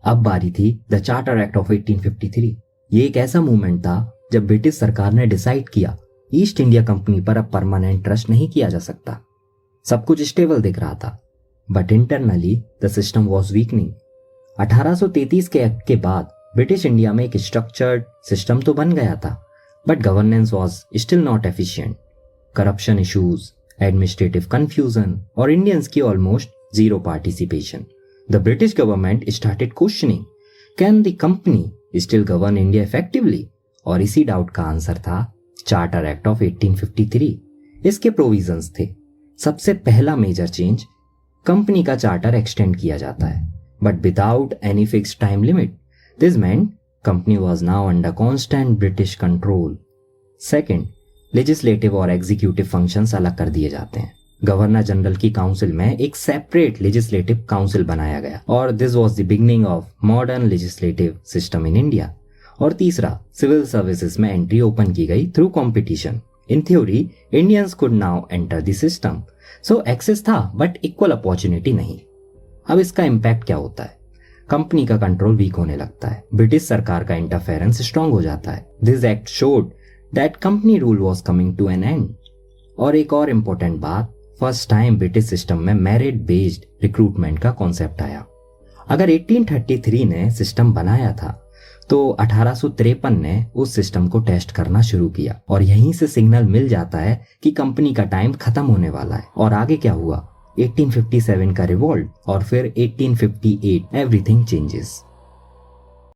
अब बारी थी द चार्टर एक्ट ऑफ 1853। ये एक ऐसा मूवमेंट था जब ब्रिटिश सरकार ने डिसाइड किया ईस्ट इंडिया कंपनी पर अब परमानेंट ट्रस्ट नहीं किया जा सकता। सब कुछ स्टेबल दिख रहा था, but internally the system was weakening. 1833 के एक्ट के बाद ब्रिटिश इंडिया में एक स्ट्रक्चर्ड सिस्टम तो बन गया था, but governance was still not efficient. Corruption issues, administrative confusion और इंडियंस की almost zero participation. The British government started questioning, can the company still govern India effectively? और इसी डाउट का आंसर था चार्टर एक्ट ऑफ 1853। इसके provisions थे, सबसे पहला मेजर चेंज, कंपनी का चार्टर एक्सटेंड किया जाता है, but without any fixed time limit. This meant company was now under constant British control. Second, legislative और एग्जीक्यूटिव फंक्शंस अलग कर दिए जाते हैं। गवर्नर जनरल की काउंसिल में एक सेपरेट लेजिस्लेटिव काउंसिल बनाया गया और this was the beginning of modern legislative system in India. और तीसरा, सिविल सर्विसेज में एंट्री ओपन की गई through competition. In theory Indians could now enter the system, so access था बट इक्वल अपॉर्चुनिटी नहीं। अब इसका इम्पैक्ट क्या होता है? कंपनी का कंट्रोल वीक होने लगता है, ब्रिटिश सरकार का इंटरफेरेंस स्ट्रांग हो जाता है। This act showed that company rule was coming to an end. और एक और इम्पोर्टेंट बात, फर्स्ट टाइम ब्रिटिश सिस्टम में मेरिट बेस्ड रिक्रूटमेंट का कॉन्सेप्ट आया। अगर 1833 ने सिस्टम बनाया था तो 1853 ने उस सिस्टम को टेस्ट करना शुरू किया और यहीं से सिग्नल मिल जाता है कि कंपनी का टाइम खत्म होने वाला है। और आगे क्या हुआ? 1857 का रिवॉल्ट और फिर 1858 एवरीथिंग चेंजेस।